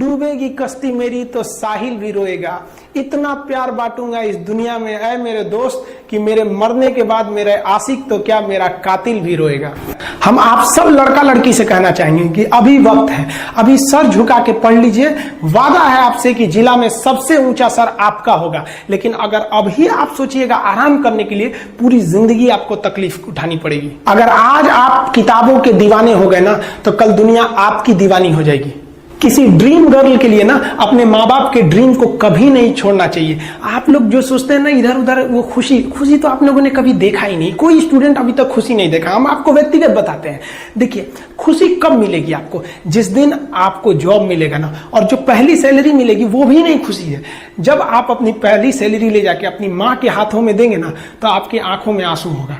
डूबेगी कश्ती मेरी तो साहिल भी रोएगा, इतना प्यार बांटूंगा इस दुनिया में ऐ मेरे दोस्त कि मेरे मरने के बाद मेरे आशिक तो क्या मेरा कातिल भी रोएगा। हम आप सब लड़का लड़की से कहना चाहेंगे कि अभी वक्त है, अभी सर झुका के पढ़ लीजिए। वादा है आपसे कि जिला में सबसे ऊंचा सर आपका होगा, लेकिन अगर अभी आप सोचिएगा आराम करने के लिए, पूरी जिंदगी आपको तकलीफ उठानी पड़ेगी। अगर आज आप किताबों के दीवाने हो गए ना, तो कल दुनिया आपकी दीवानी हो जाएगी। किसी ड्रीम गर्ल के लिए ना अपने माँ बाप के ड्रीम को कभी नहीं छोड़ना चाहिए। आप लोग जो सोचते हैं ना इधर उधर, वो खुशी तो आप लोगों ने कभी देखा ही नहीं। कोई स्टूडेंट अभी तक खुशी नहीं देखा। हम आपको व्यक्तिगत बताते हैं। देखिए, खुशी कब मिलेगी आपको? जिस दिन आपको जॉब मिलेगा ना, और जो पहली सैलरी मिलेगी वो भी नहीं खुशी है। जब आप अपनी पहली सैलरी ले जाके अपनी माँ के हाथों में देंगे ना, तो आपकी आंखों में आंसू होगा।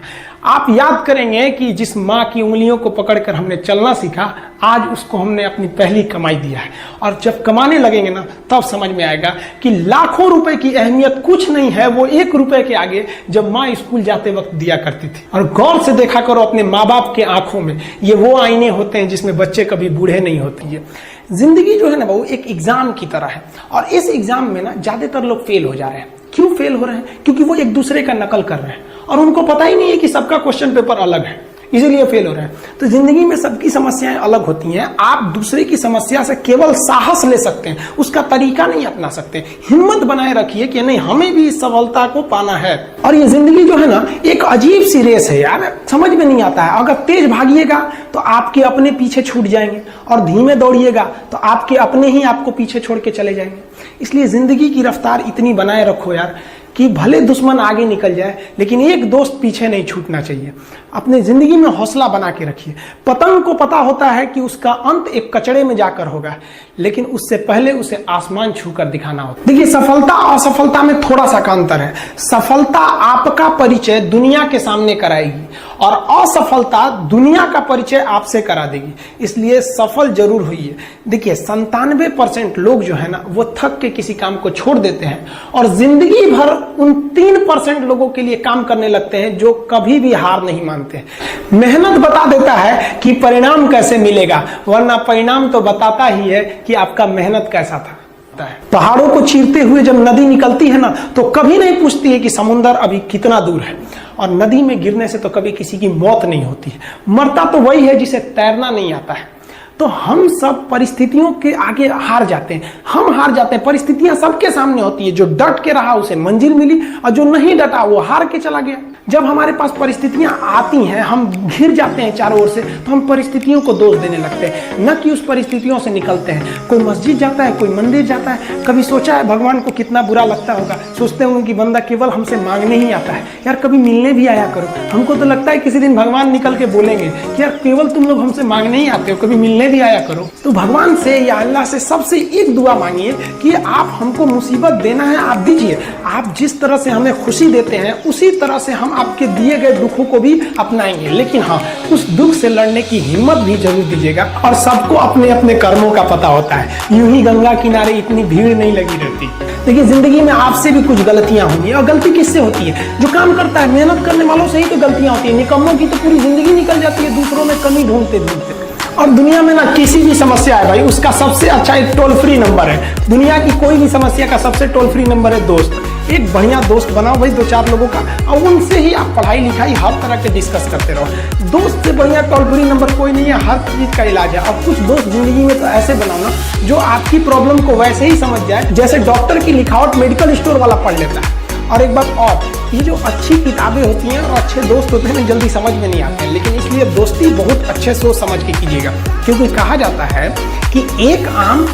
आप याद करेंगे कि जिस माँ की उंगलियों को पकड़कर हमने चलना सीखा, आज उसको हमने अपनी पहली कमाई दिया है। और जब कमाने लगेंगे ना, तब समझ में आएगा कि लाखों रुपए की अहमियत कुछ नहीं है, वो 1 रुपए के आगे जब माँ स्कूल जाते वक्त दिया करती थी। और गौर से देखा करो अपने माँ बाप के आंखों में, ये वो आईने होते हैं जिसमें बच्चे कभी बूढ़े नहीं होते हैं। जिंदगी जो है ना वो एक एग्जाम की तरह है, और इस एग्जाम में ना ज्यादातर लोग फेल हो जा रहे हैं। क्यों फेल हो रहे हैं? क्योंकि वो एक दूसरे का नकल कर रहे हैं और उनको पता ही नहीं है कि सबका क्वेश्चन पेपर अलग है, इसीलिए फेल हो रहे हैं। तो जिंदगी में सबकी समस्याएं अलग होती हैं। आप दूसरे की समस्या से केवल साहस ले सकते हैं, उसका तरीका नहीं अपना सकते। हिम्मत बनाए रखिए कि नहीं, हमें भी इस सफलता को पाना है। और ये जिंदगी जो है ना एक अजीब सी रेस है यार, समझ में नहीं आता है। अगर तेज भागिएगा तो आपके अपने पीछे छूट जाएंगे, और धीमे दौड़िएगा तो आपके अपने ही आपको पीछे छोड़ के चले जाएंगे। इसलिए जिंदगी की रफ्तार इतनी बनाए रखो यार कि भले दुश्मन आगे निकल जाए, लेकिन एक दोस्त पीछे नहीं छूटना चाहिए। अपने जिंदगी में हौसला बना के रखिए। पतंग को पता होता है कि उसका अंत एक कचड़े में जाकर होगा, लेकिन उससे पहले उसे आसमान छूकर दिखाना होता है। देखिए, सफलता और असफलता में थोड़ा सा का अंतर है। सफलता आपका परिचय दुनिया के सामने कराएगी, और असफलता दुनिया का परिचय आपसे करा देगी। इसलिए सफल जरूर होइए। देखिए, 97% लोग जो है ना वो थक के किसी काम को छोड़ देते हैं, और जिंदगी भर उन 3% लोगों के लिए काम करने लगते हैं जो कभी भी हार नहीं मानते। मेहनत बता देता है कि परिणाम कैसे मिलेगा, वरना परिणाम तो बताता ही है कि आपका मेहनत कैसा था। पहाड़ों को चीरते हुए जब नदी निकलती है ना, तो कभी नहीं पूछती है कि समुद्र अभी कितना दूर है। और नदी में गिरने से तो कभी किसी की मौत नहीं होती है, मरता तो वही है जिसे तैरना नहीं आता है। तो हम सब परिस्थितियों के आगे हार जाते हैं। हम हार जाते हैं, परिस्थितियां सबके सामने होती है। जो डट के रहा उसे मंजिल मिली, और जो नहीं डटा वो हार के चला गया। जब हमारे पास परिस्थितियां आती हैं, हम घिर जाते हैं चारों ओर से, तो हम परिस्थितियों को दोष देने लगते हैं, न कि उस परिस्थितियों से निकलते हैं। कोई मस्जिद जाता है, कोई मंदिर जाता है, कभी सोचा है भगवान को कितना बुरा लगता होगा? सोचते होंगे कि बंदा केवल हमसे मांगने ही आता है। यार कभी मिलने भी आया करो। हमको तो लगता है किसी दिन भगवान निकल के बोलेंगे कि यार केवल तुम लोग हमसे मांगने ही आते हो, कभी मिलने भी आया करो। तो भगवान से या अल्लाह से सबसे एक दुआ मांगिए कि आप हमको मुसीबत देना है, आप दीजिए। आप जिस तरह से हमें खुशी देते हैं, उसी तरह से हम आपके दिए गए दुखों को भी अपनाएंगे। लेकिन हाँ, उस दुख से लड़ने की हिम्मत भी जरूर दीजिएगा। और सबको अपने अपने कर्मों का पता होता है, यूं ही गंगा किनारे इतनी भीड़ नहीं लगी रहती। देखिए, जिंदगी में आपसे भी कुछ गलतियां होंगी, और गलती किससे होती है? जो काम करता है, मेहनत करने वालों से ही तो गलतियां होती है। निकम्मों की तो पूरी जिंदगी निकल जाती है दूसरों में कमी ढूंढते ढूंढते। और दुनिया में ना किसी भी समस्या है भाई, उसका सबसे अच्छा एक टोल फ्री नंबर है। दुनिया की कोई भी समस्या का सबसे टोल फ्री नंबर है दोस्त। एक बढ़िया दोस्त बनाओ भाई, 2-4 लोगों का, और उनसे ही आप पढ़ाई लिखाई हर तरह के डिस्कस करते रहो। दोस्त से बढ़िया टोल फ्री नंबर कोई नहीं है, हर चीज का इलाज है। और कुछ दोस्त जिंदगी में तो ऐसे बनाओ ना जो आपकी प्रॉब्लम को वैसे ही समझ जाए जैसे डॉक्टर की लिखावट मेडिकल स्टोर वाला पढ़ लेता है। और एक बात और, ये जो अच्छी किताबें होती हैं और अच्छे दोस्त होते हैं ना, जल्दी समझ में नहीं आते हैं। लेकिन इसलिए दोस्ती बहुत अच्छे सोच समझ के कीजिएगा, क्योंकि कहा जाता है कि एक आम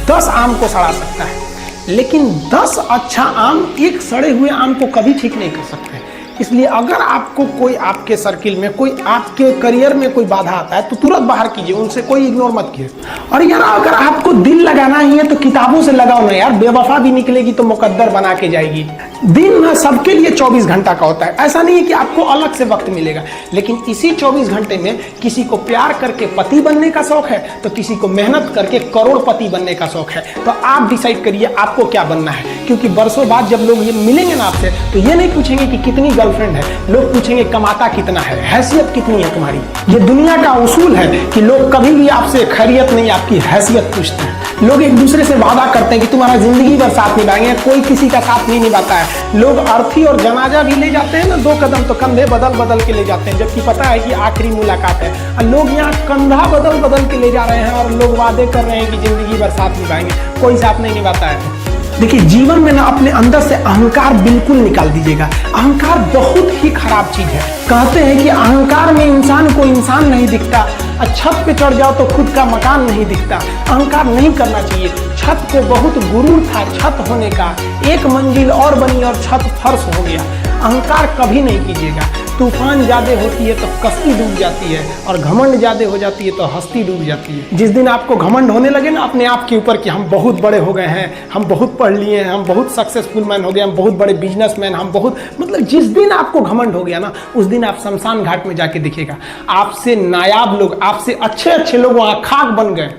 10 आम को सड़ा सकता है, लेकिन 10 अच्छा आम एक सड़े हुए आम को कभी ठीक नहीं कर सकते। इसलिए अगर आपको कोई आपके सर्किल में, कोई आपके करियर में कोई बाधा आता है, तो तुरंत बाहर कीजिए, उनसे कोई इग्नोर मत कीजिए। और यार अगर आपको दिल लगाना ही है तो किताबों से लगाओ ना यार, बेवफा भी निकलेगी तो मुकद्दर बना के जाएगी। दिन में सबके लिए 24 घंटा का होता है, ऐसा नहीं है कि आपको अलग से वक्त मिलेगा, लेकिन इसी 24 घंटे में किसी को प्यार करके पति बनने का शौक है तो किसी को मेहनत करके करोड़पति बनने का शौक है। तो आप डिसाइड करिए आपको क्या बनना है, क्योंकि बरसों बाद जब लोग ये मिलेंगे ना आपसे तो ये नहीं पूछेंगे कि कितनी गर्लफ्रेंड है, लोग पूछेंगे कमाता कितना है, हैसियत कितनी है तुम्हारी। ये दुनिया का उसूल है कि लोग कभी भी आपसे खैरियत नहीं, आपकी हैसियत पूछते हैं। लोग एक दूसरे से वादा करते हैं कि तुम्हारा जिंदगी भर साथ निभाएंगे, कोई किसी का साथ नहीं निभाता है। लोग अर्थी और जनाजा भी ले जाते हैं ना 2 कदम, तो कंधे बदल बदल के ले जाते हैं, जबकि पता है कि आखिरी मुलाकात है। और लोग यहाँ कंधा बदल बदल के ले जा रहे हैं और लोग वादे कर रहे हैं कि जिंदगी भर साथ निभाएंगे, कोई साथ नहीं निभाता है। देखिए जीवन में ना अपने अंदर से अहंकार बिल्कुल निकाल दीजिएगा। अहंकार बहुत ही खराब चीज है। कहते हैं कि अहंकार में इंसान को इंसान नहीं दिखता, छत पे चढ़ जाओ तो खुद का मकान नहीं दिखता। अहंकार नहीं करना चाहिए। छत को बहुत गुरूर था छत होने का, एक मंजिल और बनी और छत फर्श हो गया। अहंकार कभी नहीं कीजिएगा। तूफान ज्यादा होती है तो कश्ती डूब जाती है, और घमंड ज्यादा हो जाती है तो हस्ती डूब जाती है। जिस दिन आपको घमंड होने लगे ना अपने आप के ऊपर कि हम बहुत बड़े हो गए हैं, हम बहुत पढ़ लिए हैं, हम बहुत सक्सेसफुल मैन हो गए, हम बहुत बड़े बिजनेसमैन, हम बहुत, मतलब जिस दिन आपको घमंड हो गया ना उस दिन आप शमशान घाट में जाके दिखेगा आपसे नायाब लोग, आपसे अच्छे अच्छे लोग वहां खाक बन गए।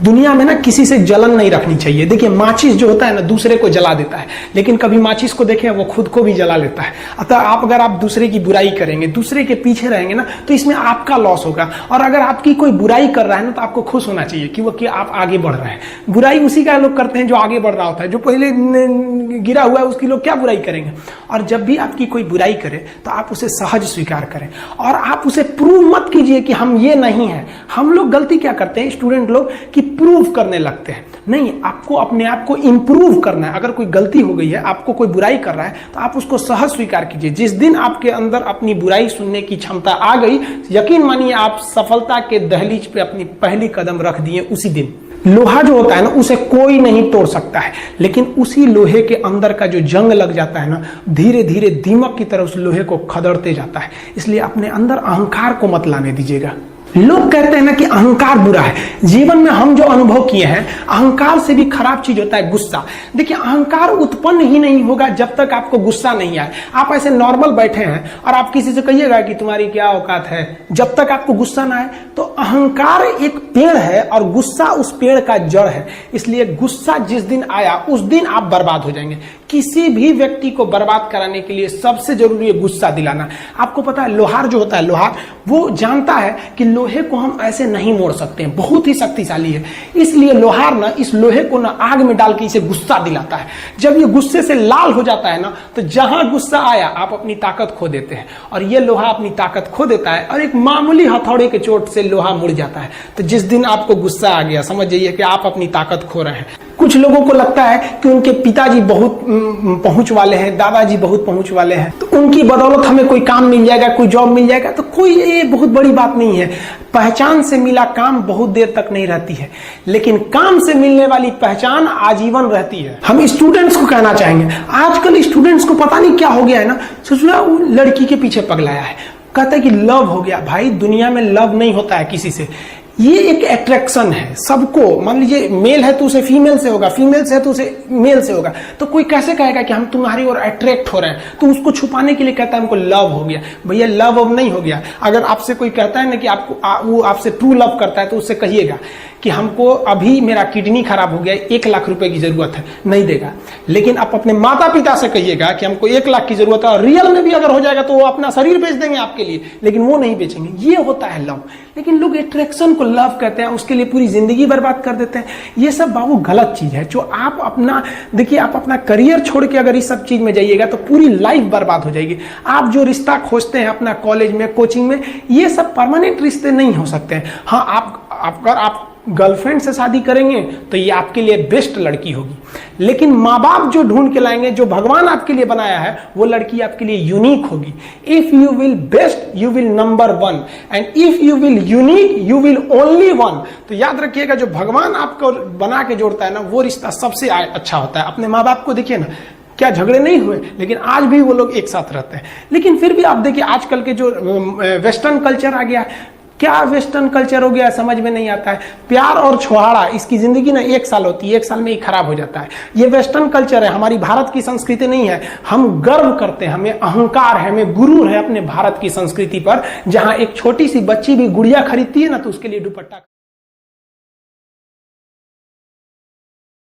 दुनिया में ना किसी से जलन नहीं रखनी चाहिए। देखिए माचिस जो होता है ना दूसरे को जला देता है, लेकिन कभी माचिस को देखे वो खुद को भी जला लेता है। अतः अगर आप दूसरे की बुराई करेंगे, दूसरे के पीछे रहेंगे ना तो इसमें आपका लॉस होगा। और अगर आपकी कोई बुराई कर रहा है ना तो आपको खुश होना चाहिए कि आप आगे बढ़ रहे हैं। बुराई उसी का लोग करते हैं जो आगे बढ़ रहा होता है, जो पहले गिरा हुआ है उसकी लोग क्या बुराई करेंगे। और जब भी आपकी कोई बुराई करे तो आप उसे सहज स्वीकार करें, और आप उसे प्रूव मत कीजिए कि हम ये नहीं है। हम लोग गलती क्या करते हैं स्टूडेंट लोग कि प्रूव करने लगते हैं। नहीं, आपको अपने आप को इंप्रूव करना है। अगर कोई गलती हो गई है, आपको कोई बुराई कर रहा है तो आप उसको सहज स्वीकार कीजिए। जिस दिन आपके अंदर अपनी बुराई सुनने की क्षमता आ गई, यकीन मानिए आप सफलता के दहलीज पे अपनी पहली कदम रख दिए उसी दिन। लोहा जो होता है ना उसे कोई नहीं तोड़ सकता है, लेकिन उसी लोहे के अंदर का जो जंग लग जाता है ना धीरे धीरे दीमक की तरह उस लोहे को खदड़ते जाता है। इसलिए अपने अंदर अहंकार को मत लाने दीजिएगा। लोग कहते हैं ना कि अहंकार बुरा है। जीवन में हम जो अनुभव किए हैं, अहंकार से भी खराब चीज होता है गुस्सा। देखिए अहंकार उत्पन्न ही नहीं होगा जब तक आपको गुस्सा नहीं आए। आप ऐसे नॉर्मल बैठे हैं और आप किसी से कहिएगा कि तुम्हारी क्या औकात है, जब तक आपको गुस्सा ना आए। तो अहंकार एक पेड़ है और गुस्सा उस पेड़ का जड़ है। इसलिए गुस्सा जिस दिन आया उस दिन आप बर्बाद हो जाएंगे। किसी भी व्यक्ति को बर्बाद कराने के लिए सबसे जरूरी है गुस्सा दिलाना। आपको पता है लोहार जो होता है, लोहार वो जानता है कि लोहे को हम ऐसे नहीं मोड़ सकते हैं, बहुत ही शक्तिशाली है। इसलिए लोहार ना इस लोहे को ना आग में डाल के इसे गुस्सा दिलाता है। जब ये गुस्से से लाल हो जाता है ना तो जहां गुस्सा आया आप अपनी ताकत खो देते हैं, और ये लोहा अपनी ताकत खो देता है और एक मामूली हथौड़े के चोट से लोहा मुड़ जाता है। तो जिस दिन आपको गुस्सा आ गया समझ जाइए कि आप अपनी ताकत खो रहे हैं। कुछ लोगों को लगता है कि उनके पिताजी बहुत पहुंच वाले हैं, दादाजी बहुत पहुंच वाले हैं, तो उनकी बदौलत हमें कोई काम मिल जाएगा, कोई जॉब मिल जाएगा। तो कोई ये बहुत बड़ी बात नहीं है। पहचान से मिला काम बहुत देर तक नहीं रहती है, लेकिन काम से मिलने वाली पहचान आजीवन रहती है। हम स्टूडेंट्स को कहना चाहेंगे, आजकल स्टूडेंट्स को पता नहीं क्या हो गया है ना, सोचना वो लड़की के पीछे पगलाया है, कहता है कि लव हो गया। भाई दुनिया में लव नहीं होता है किसी से, ये एक अट्रैक्शन है सबको। मान लीजिए मेल है तो उसे फीमेल से होगा, फीमेल से है तो उसे मेल से होगा। तो कोई कैसे कहेगा कि हम तुम्हारी ओर अट्रैक्ट हो रहे हैं, तो उसको छुपाने के लिए कहता है हमको लव हो गया। भैया लव अब नहीं हो गया। अगर आपसे कोई कहता है ना कि आपको वो आपसे ट्रू लव करता है तो उससे कहिएगा कि हमको अभी मेरा किडनी खराब हो गया, 1 लाख रुपए की जरूरत है, नहीं देगा। लेकिन आप अपने माता पिता से कहिएगा कि हमको 1 लाख की जरूरत है, और रियल में भी अगर हो जाएगा तो वो अपना शरीर बेच देंगे आपके लिए, लेकिन वो नहीं बेचेंगे। ये होता है लव। लेकिन लोग अट्रैक्शन को लव कहते हैं, उसके लिए पूरी जिंदगी बर्बाद कर देते हैं। ये सब बाबू गलत चीज है। जो आप अपना देखिए, आप अपना करियर छोड़ के अगर इस सब चीज में जाइएगा तो पूरी लाइफ बर्बाद हो जाएगी। आप जो रिश्ता खोजते हैं अपना कॉलेज में, कोचिंग में, ये सब परमानेंट रिश्ते नहीं हो सकते हैं। हाँ, अगर आप गर्लफ्रेंड से शादी करेंगे तो ये आपके लिए बेस्ट लड़की होगी, लेकिन माँ बाप जो ढूंढ के लाएंगे, जो भगवान आपके लिए बनाया है, वो लड़की आपके लिए यूनिक होगी। If you will best you will number 1, and if you will unique you will only 1। तो याद रखिएगा, जो भगवान आपको बना के जोड़ता है ना वो रिश्ता सबसे अच्छा होता है। अपने माँ बाप को देखिए ना, क्या झगड़े नहीं हुए, लेकिन आज भी वो लोग एक साथ रहते हैं। लेकिन फिर भी आप देखिए आजकल के जो वेस्टर्न कल्चर आ गया, क्या वेस्टर्न कल्चर हो गया समझ में नहीं आता है। प्यार और छुहाड़ा, इसकी जिंदगी ना 1 साल होती है, 1 साल में ही खराब हो जाता है। ये वेस्टर्न कल्चर है, हमारी भारत की संस्कृति नहीं है। हम गर्व करते हैं, हमें अहंकार है, हमें गुरूर है अपने भारत की संस्कृति पर। जहां एक छोटी सी बच्ची भी गुड़िया खरीदती है ना तो उसके लिए दुपट्टा